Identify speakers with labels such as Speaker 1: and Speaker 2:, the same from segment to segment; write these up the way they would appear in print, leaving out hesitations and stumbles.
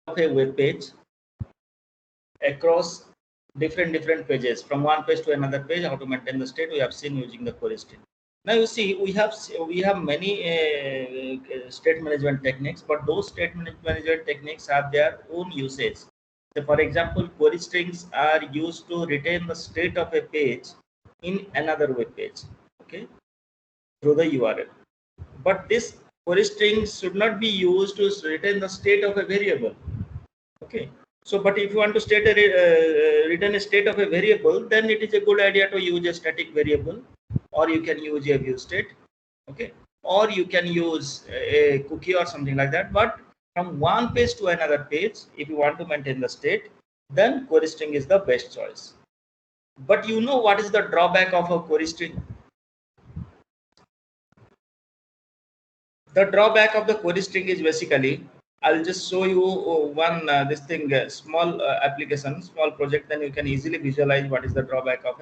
Speaker 1: of a web page across different pages, from one page to another page, how to maintain the state we have seen using the query string. Now you see we have many state management techniques, but those state management techniques have their own usage. So for example, query strings are used to retain the state of a page in another web page, okay, through the URL. But this query string should not be used to retain the state of a variable, okay. So but if you want to return a state of a variable, then it is a good idea to use a static variable, or you can use a view state, okay, or you can use a cookie or something like that. But from one page to another page, if you want to maintain the state, then query string is the best choice. But you know what is the drawback of a query string? The drawback of the query string is basically, I'll just show you one this thing small application, small project, then you can easily visualize what is the drawback of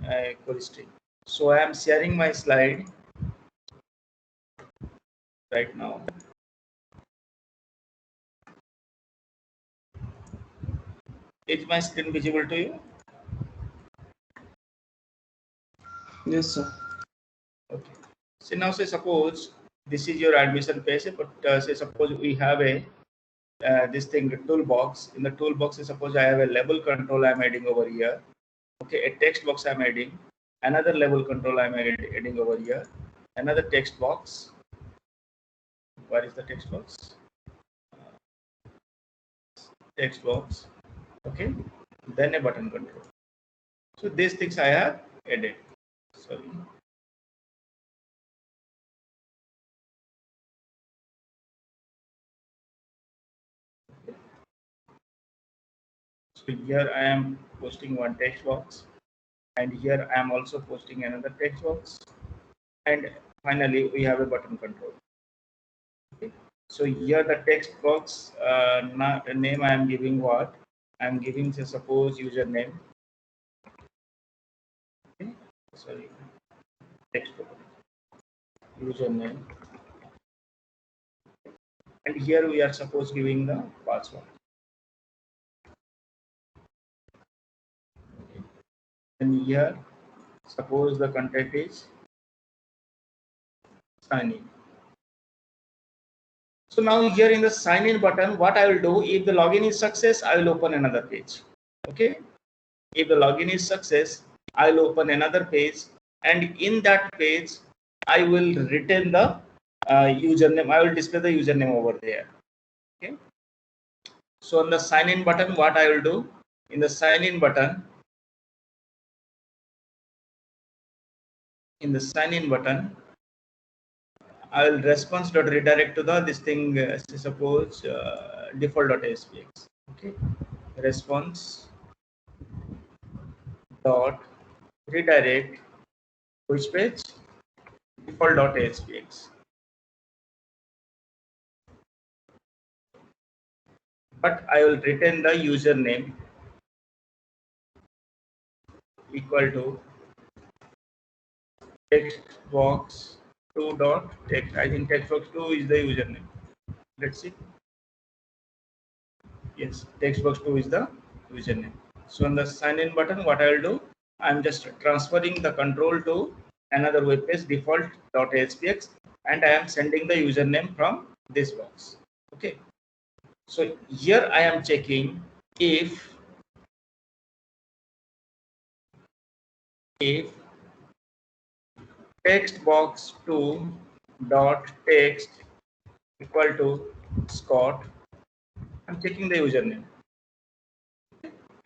Speaker 1: a query string. So I am sharing my slide right now. Is my screen visible to you?
Speaker 2: Yes, sir.
Speaker 1: Okay. So now say suppose this is your admission page, but say suppose we have a this thing toolbox. In the toolbox, suppose I have a label control I'm adding over here. Okay, a text box I'm adding, another label control I'm adding over here, another text box. Where is the text box? Text box. Okay, then a button control. So these things I have added. Sorry. So here I am posting one text box, and here I am also posting another text box, and finally we have a button control. Okay. So here the text box name I am giving what? I am giving, say, suppose username. Okay. Sorry, text box username, and here we are suppose giving the password. Okay. And here suppose the content is sign in. So now here in the sign in button, what I will do, if the login is success, I will open another page. Okay. If the login is success, I will open another page, and in that page, I will retain the username. I will display the username over there. Okay. So on the sign in button, what I will do, in the sign in button, I will response.redirect to the this thing, suppose default.aspx. Okay, response dot redirect which page? Default.aspx. But I will retain the username equal to text box 2 dot text. I think text box 2 is the username. Let's see. Yes, text box 2 is the username. So on the sign in button, what I will do, I'm just transferring the control to another web page default.aspx, and I am sending the username from this box. Okay. So here I am checking if text box 2 dot text equal to Scott. I'm checking the username.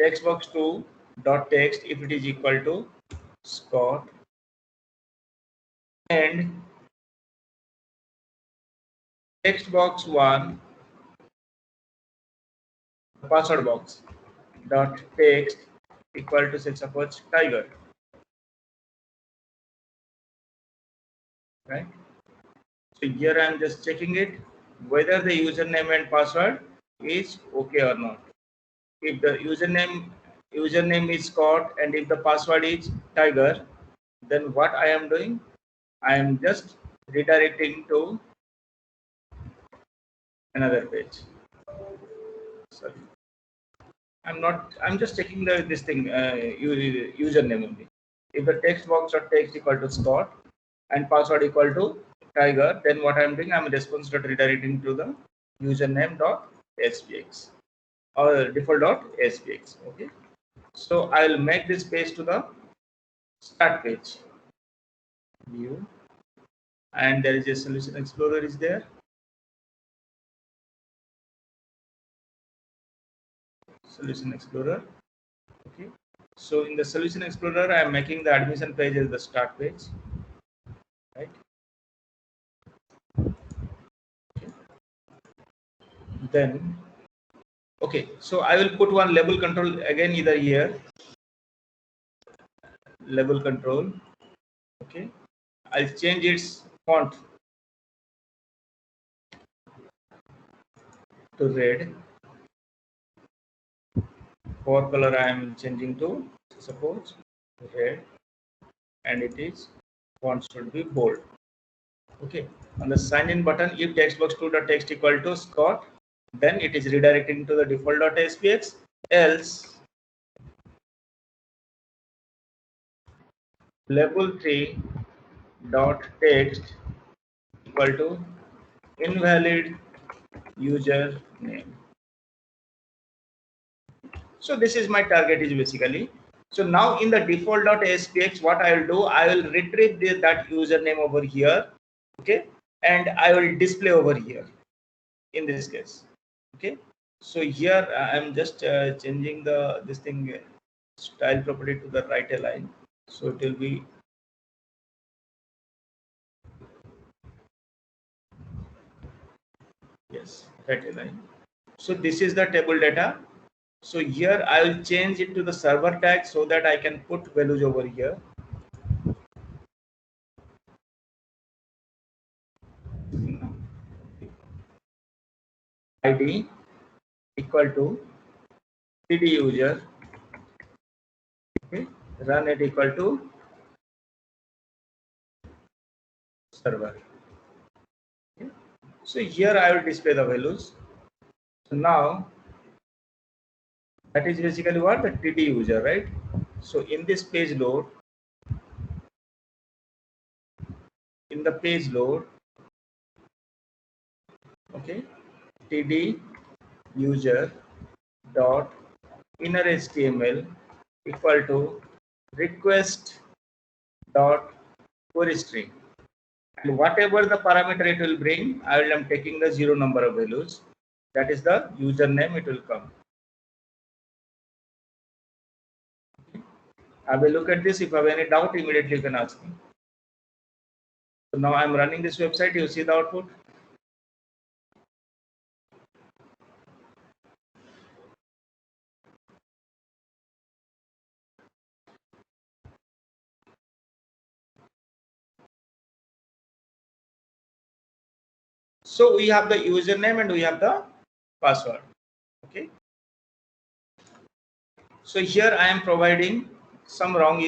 Speaker 1: Text box 2 dot text, if it is equal to Scott, and text box 1 password box dot text equal to, say, suppose Tiger, right? So here I am just checking it whether the username and password is okay or not. If the username is Scott and if the password is Tiger, then what I am doing, I am just redirecting to another page. sorry, I'm just checking this thing, username only. If the text box dot text equal to Scott and password equal to Tiger, then what I'm doing, I'm response dot redirecting to the username dot SPX or default dot SPX. Okay, so I'll make this page to the start page view, and there is a solution explorer is there. Solution explorer. Okay, so in the solution explorer, I am making the admission page as the start page, right? Okay. Then, okay, so I will put one label control again, either here, label control. Okay, I'll change its font to red. For color, I am changing to suppose red, and it is font should be bold. Okay, on the sign in button, if textbox2.text equal to Scott, then it is redirecting to the default.spx. Else, label3 dot text equal to invalid user name. So this is my target is basically. So now in the default.spx, what I will do, I will retrieve that username over here. Okay, and I will display over here in this case. Okay, so here I am just changing this thing style property to the right align, so it will be yes, right align. So this is the table data. So here I will change it to the server tag so that I can put values over here. ID equal to cd user. Okay, run it equal to server. Okay. So here I will display the values. So now that is basically what the TD user, right? So in this page load, in the page load, okay, TD user dot inner HTML equal to request dot query string, and whatever the parameter it will bring, I am taking the 0 number of values. That is the username it will come. I will look at this. If you have any doubt, immediately you can ask me. So now I'm running this website. You see the output. So we have the username and we have the password. Okay. So here I am providing some wrong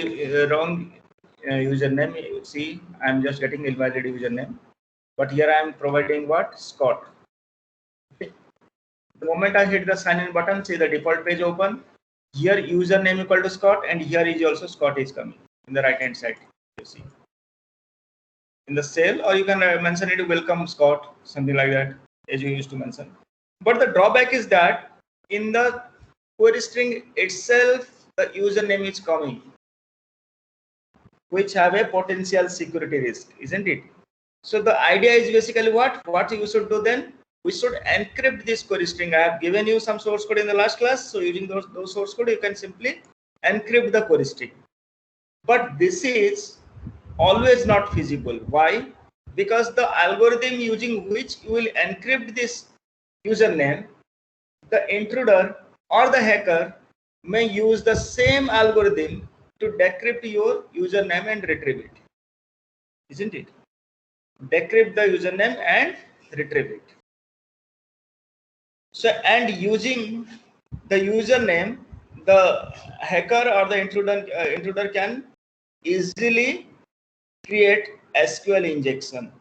Speaker 1: username. You see, I am just getting invalid username. But here I am providing what? Scott. Okay. The moment I hit the sign in button, see the default page open. Here username equal to Scott, and here is also Scott is coming in the right hand side. You see in the cell, or you can mention it welcome Scott, something like that, as you used to mention. But the drawback is that in the query string itself, the username is coming, which have a potential security risk, isn't it? So the idea is basically what you should do then. We should encrypt this query string. I have given you some source code in the last class. So using those source code, you can simply encrypt the query string. But this is always not feasible. Why? Because the algorithm using which you will encrypt this username, the intruder or the hacker may use the same algorithm to decrypt your username and retrieve it. Isn't it? Decrypt the username and retrieve it. So, and using the username, the hacker or the intruder can easily create SQL injection.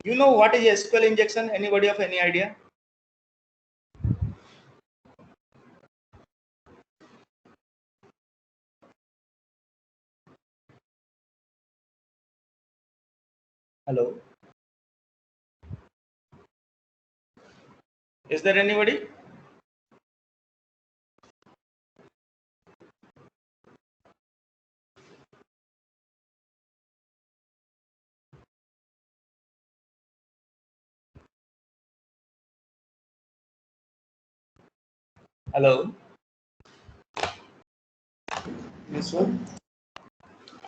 Speaker 1: You know what is SQL injection? Anybody of any idea? Hello. Is there anybody? Hello.
Speaker 2: Yes, sir.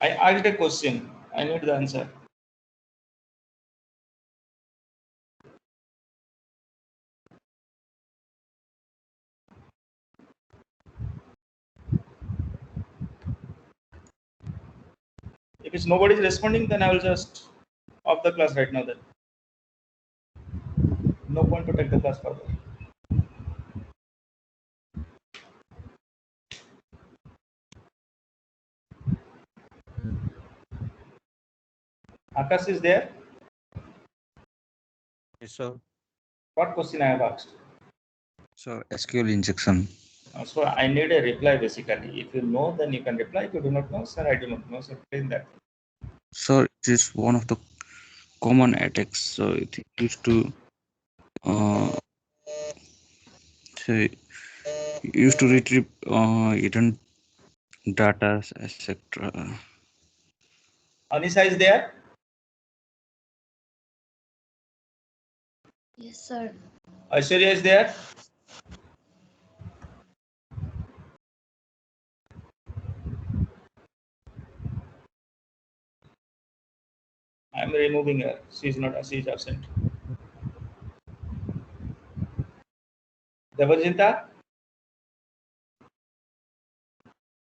Speaker 1: I asked a question. I need the answer. If it's nobody is responding, then I will just off the class right now. Then no point to take the class further. Akash is there.
Speaker 3: Yes, sir.
Speaker 1: What question I have asked?
Speaker 3: So SQL injection.
Speaker 1: So I need a reply basically. If you know, then you can reply. If you do not know, sir, I do not know. So explain that.
Speaker 3: So it is one of the common attacks. So it used to say used to retrieve hidden data, etc.
Speaker 1: Anisha is there.
Speaker 4: Yes, sir.
Speaker 1: Aishwarya is there. I am removing her. She is not. She is absent. Devarjita.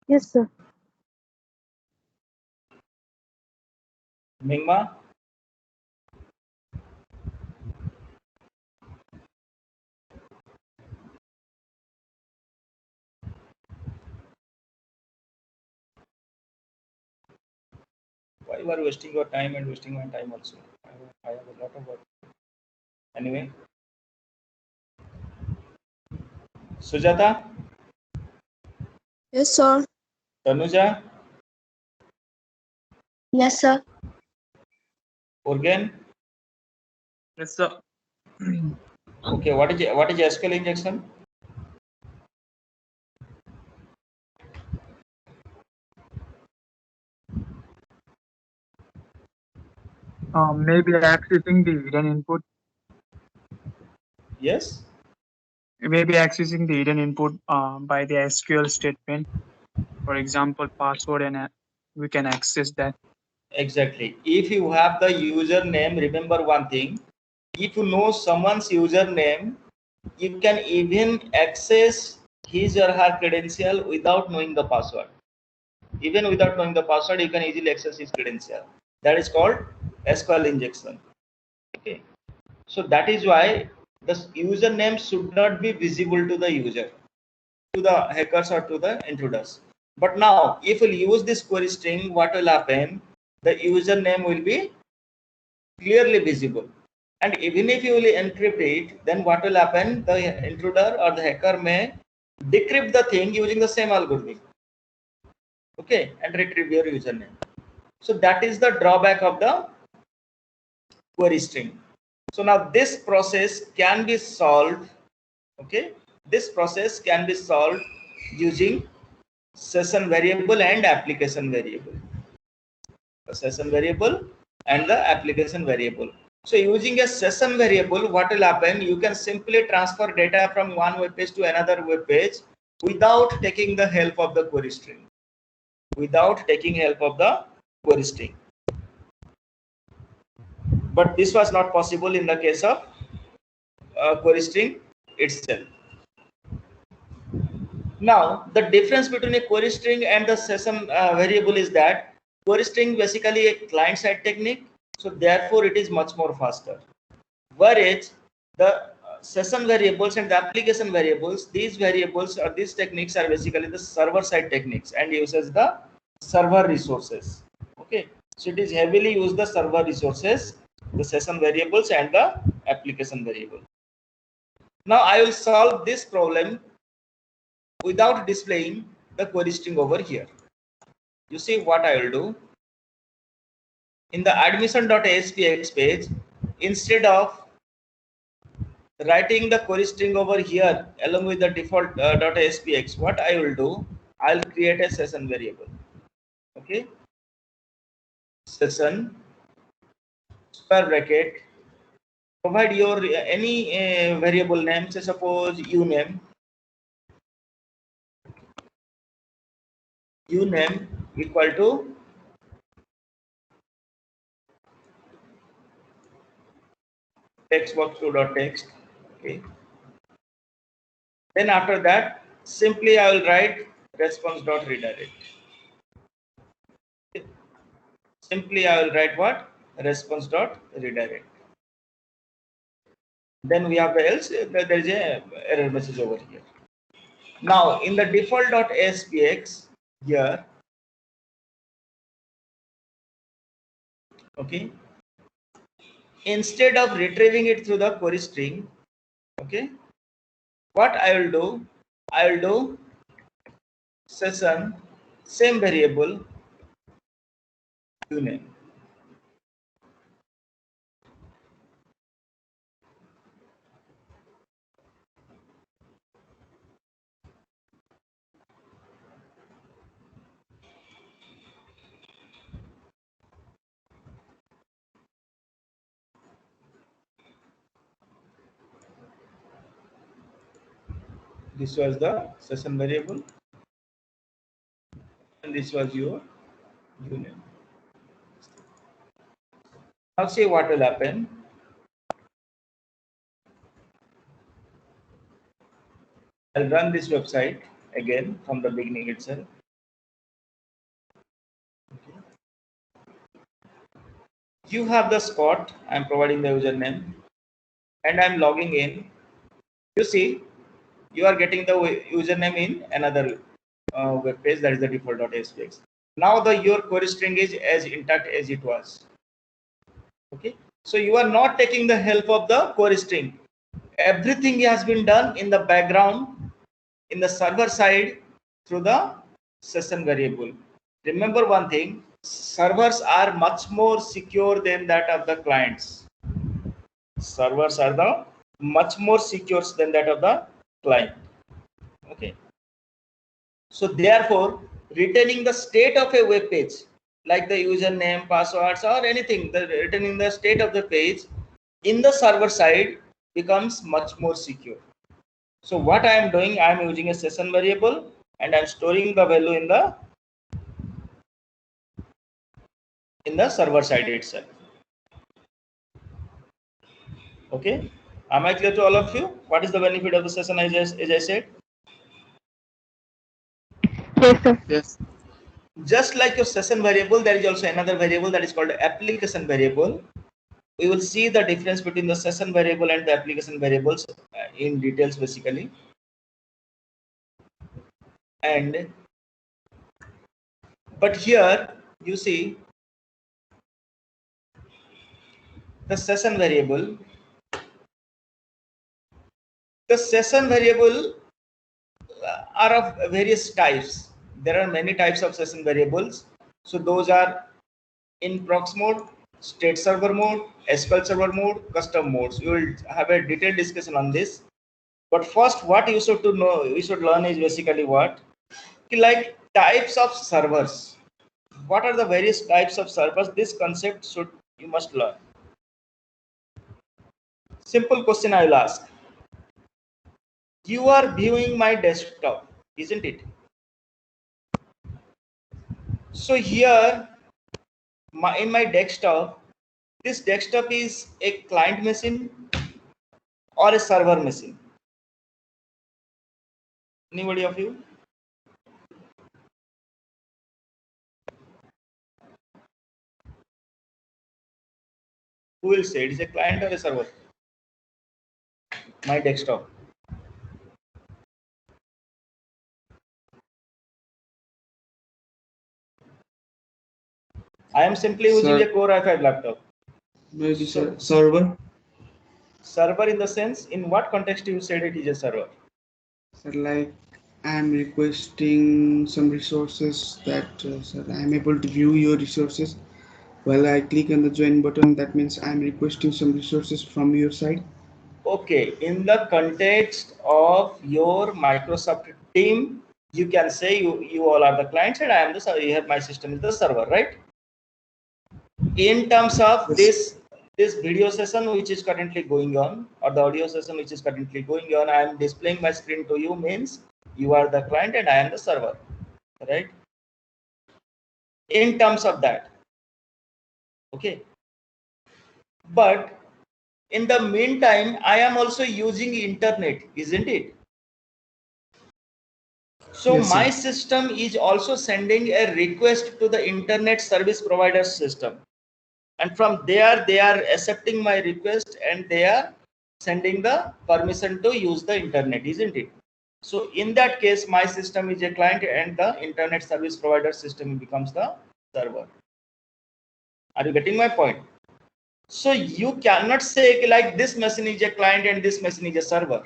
Speaker 5: Yes, sir.
Speaker 1: Mingma. Why you are wasting your time and wasting my time also? I have a lot of work. Anyway. Sujata.
Speaker 5: Yes, sir.
Speaker 1: Tanuja.
Speaker 4: Yes, sir.
Speaker 1: Urgen.
Speaker 2: Yes, sir.
Speaker 1: Okay. What is SQL injection?
Speaker 6: Maybe accessing the hidden input.
Speaker 1: Yes.
Speaker 6: Maybe accessing the hidden input by the SQL statement. For example, password, and we can access that.
Speaker 1: Exactly. If you have the username, remember one thing. If you know someone's username, you can even access his or her credential without knowing the password. Even without knowing the password, you can easily access his credential. That is called SQL injection. Okay. So that is why the username should not be visible to the user, to the hackers or to the intruders. But now, if we use this query string, what will happen? The username will be clearly visible. And even if you will encrypt it, then what will happen? The intruder or the hacker may decrypt the thing using the same algorithm. Okay, and retrieve your username. So that is the drawback of the query string. So now this process can be solved. Okay, this process can be solved using session variable and application variable. The session variable and the application variable. So using a session variable, what will happen? You can simply transfer data from one web page to another web page without taking the help of the query string. Without taking help of the query string. But this was not possible in the case of query string itself. Now, the difference between a query string and the session variable is that query string basically a client-side technique, so therefore it is much more faster. Whereas the session variables and the application variables, these variables or these techniques are basically the server-side techniques and uses the server resources. Okay, so it is heavily used the server resources, the session variables and the application variable. Now I will solve this problem without displaying the query string over here. You see what I will do? in the admission.aspx page, instead of writing the query string over here along with the default .aspx, what I will do, I'll create a session variable. Okay, session square bracket, provide your any variable name, say suppose uname equal to textbox2.text. Okay, then after that simply I will write response.redirect. Okay. Simply I will write what? Response.redirect. Then we have the else, there is a error message over here. Now in the default.aspx here, okay, instead of retrieving it through the query string, okay, what I will do, I will do session same variable uname. This was the session variable and this was your uname. Now see what will happen. I'll run this website again from the beginning itself. Okay. You have the spot, I'm providing the username and I'm logging in. You see, you are getting the username in another web page, that is the default.aspx. Now your query string is as intact as it was. Okay, so you are not taking the help of the query string. Everything has been done in the background in the server side through the session variable. Remember one thing, servers are much more secure than that of the clients. Servers are the much more secure than that of the client. Okay, so therefore retaining the state of a web page like the username, passwords or anything, the retaining the state of the page in the server side becomes much more secure. So what I am doing, I am using a session variable and I am storing the value in the server side itself. Okay, am I clear to all of you? What is the benefit of the session as I said?
Speaker 5: Yes, sir.
Speaker 2: Yes.
Speaker 1: Just like your session variable, there is also another variable that is called application variable. We will see the difference between the session variable and the application variables in details basically. And but here you see the session variable. The session variable are of various types. There are many types of session variables. So those are in prox mode, state server mode, SQL server mode, custom modes. We will have a detailed discussion on this. But first, what you should to know, we should learn is basically what, like types of servers. What are the various types of servers? This concept you must learn. Simple question I will ask. You are viewing my desktop, isn't it? So here, in my desktop, this desktop is a client machine or a server machine. Anybody of you? Who will say it is a client or a server? My desktop. I am simply using a Core i5 laptop.
Speaker 2: Maybe server. Server
Speaker 1: in the sense, in what context you said it is a server?
Speaker 2: Sir, like I am requesting some resources that sir, I am able to view your resources While I click on the join button, that means I'm requesting some resources from your side.
Speaker 1: Okay, in the context of your Microsoft team, you can say you all are the clients and I am the server. Here my system is the server, right? In terms of
Speaker 2: Yes.
Speaker 1: this video session which is currently going on, or the audio session which is currently going on, I am displaying my screen to you, means you are the client and I am the server, right? In terms of that, okay. But in the meantime, I am also using internet, isn't it? So
Speaker 2: Yes, sir.
Speaker 1: my system is also sending a request to the internet service provider system, and from there they are accepting my request and they are sending the permission to use the internet, isn't it? So in that case, my system is a client and the internet service provider system becomes the server. Are you getting my point? So you cannot say like this machine is a client and this machine is a server.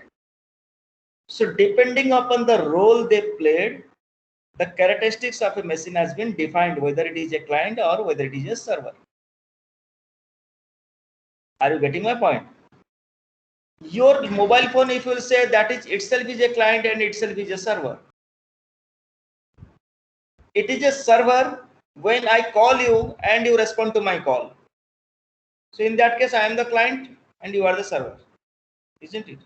Speaker 1: So depending upon the role they played, the characteristics of a machine has been defined, whether it is a client or whether it is a server. Are you getting my point? Your mobile phone, if you will say that is itself is a client and itself is a server. It is a server when I call you and you respond to my call. So in that case, I am the client and you are the server, isn't it?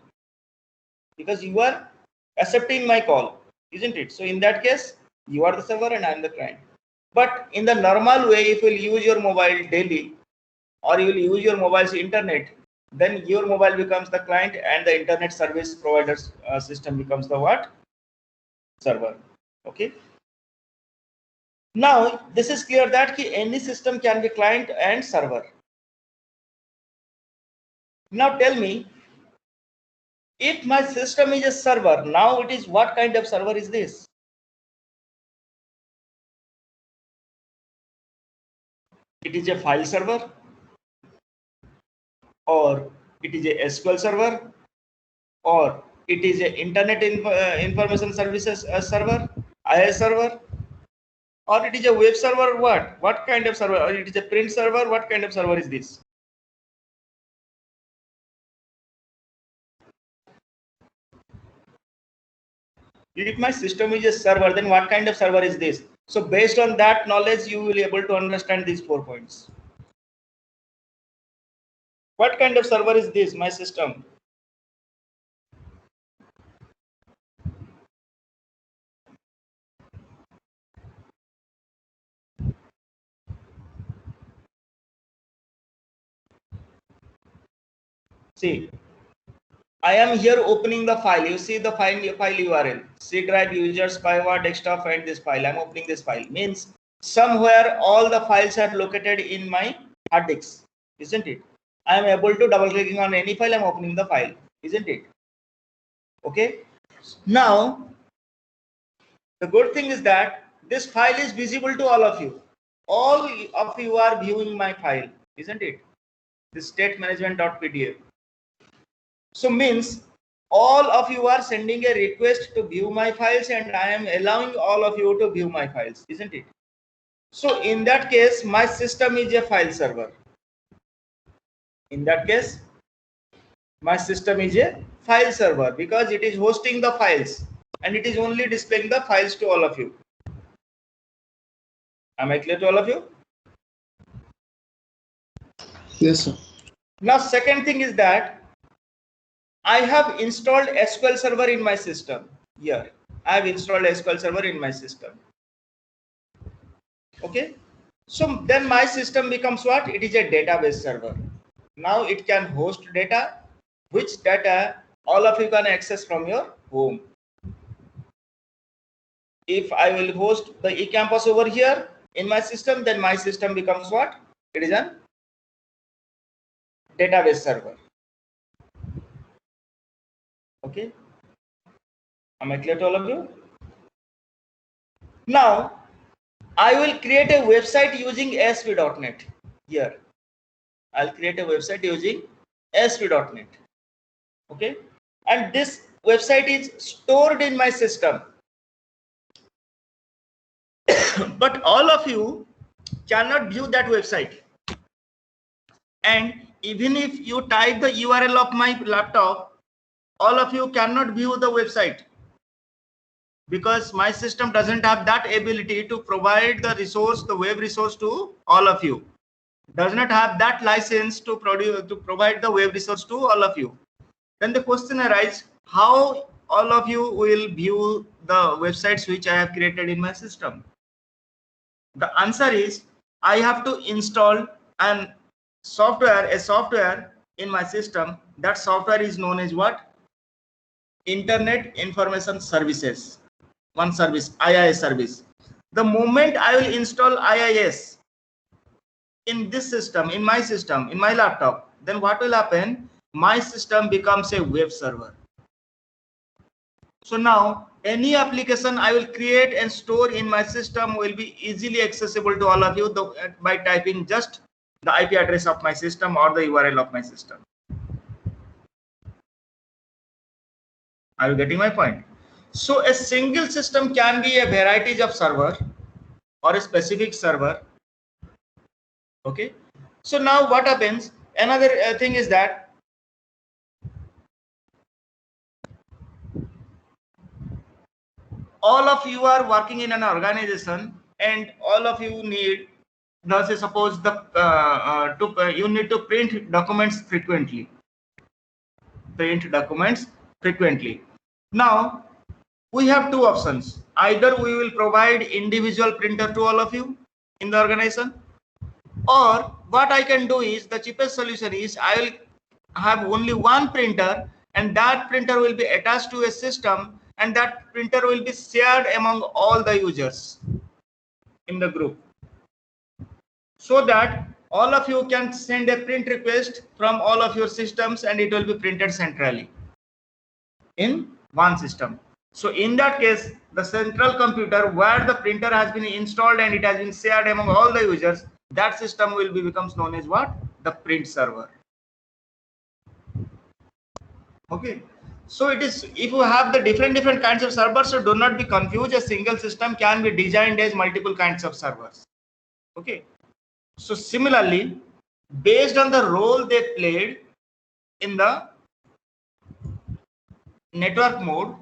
Speaker 1: Because you are accepting my call, isn't it? So in that case, you are the server and I am the client. But in the normal way, if you will use your mobile daily or you will use your mobile's internet, then your mobile becomes the client and the internet service provider's system becomes the what? Server. Okay. Now this is clear that any system can be client and server. Now tell me, if my system is a server, now it is what kind of server is this? It is a file server, or it is a SQL server, or it is a internet information services server, IaaS server, or it is a web server. What kind of server? Or it is a print server? What kind of server is this? If my system is a server, then what kind of server is this? So based on that knowledge, you will be able to understand these 4 points. What kind of server is this? My system. See, I am here opening the file. You see the file URL. C drive, users, spyware, desktop, and this file. I'm opening this file. Means somewhere all the files are located in my hard disk, isn't it? I am able to double clicking on any file. I'm opening the file, isn't it? Okay. Now, the good thing is that this file is visible to all of you. All of you are viewing my file, isn't it? This state management.pdf. So means all of you are sending a request to view my files and I am allowing all of you to view my files, isn't it? So in that case, my system is a file server. In that case, my system is a file server because it is hosting the files and it is only displaying the files to all of you. Am I clear to all of you?
Speaker 2: Yes, sir.
Speaker 1: Now, second thing is that I have installed SQL Server in my system. Here, I have installed SQL Server in my system. Okay. So then my system becomes what? It is a database server. Now it can host data, which data all of you can access from your home. If I will host the eCampus over here in my system, then my system becomes what? It is a database server. Okay. Am I clear to all of you? Now, I will create a website using ASP.NET. Here, I'll create a website using ASP.NET. Okay. And this website is stored in my system. But all of you cannot view that website. And even if you type the URL of my laptop, all of you cannot view the website, because my system doesn't have that ability to provide the resource, the web resource, to all of you. Does not have that license to provide the web resource to all of you. Then the question arises, how all of you will view the websites which I have created in my system? The answer is, I have to install a software in my system. That software is known as what? Internet Information Services. One service, IIS service. The moment I will install IIS in this system, in my laptop, then what will happen? My system becomes a web server. So now any application I will create and store in my system will be easily accessible to all of you by typing just the IP address of my system or the URL of my system. Are you getting my point? So a single system can be a variety of server or a specific server. Okay. So now what happens? Another thing is that all of you are working in an organization, and all of you need, let's say suppose you need to print documents frequently. Now we have two options. Either we will provide individual printer to all of you in the organization, or what I can do is, the cheapest solution is, I will have only one printer, and that printer will be attached to a system, and that printer will be shared among all the users in the group, so that all of you can send a print request from all of your systems, and it will be printed centrally in one system. So in that case, the central computer where the printer has been installed and it has been shared among all the users, that system will becomes known as what? The print server. Okay. So it is, if you have the different kinds of servers, so do not be confused. A single system can be designed as multiple kinds of servers. Okay. So similarly, based on the role they played in the network mode,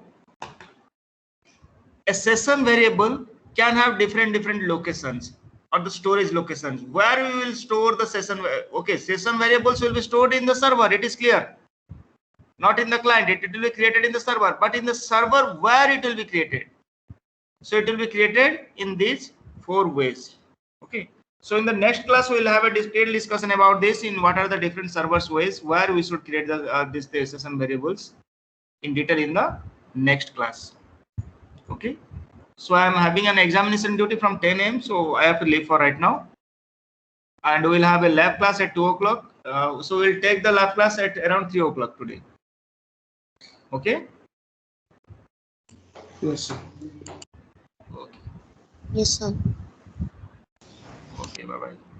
Speaker 1: a session variable can have different locations, or the storage locations where we will store the session. Okay, session variables will be stored in the server, it is clear. Not in the client, it will be created in the server, but in the server where it will be created. So it will be created in these 4 ways. Okay. So in the next class we will have a detailed discussion about this, in what are the different servers ways where we should create the this session variables in detail in the next class. Okay. So I am having an examination duty from 10 AM, so I have to leave for right now. And we'll have a lab class at 2 o'clock. So we'll take the lab class at around 3 o'clock today. Okay.
Speaker 2: Yes, sir.
Speaker 1: Okay.
Speaker 5: Yes, sir.
Speaker 1: Okay. Bye bye.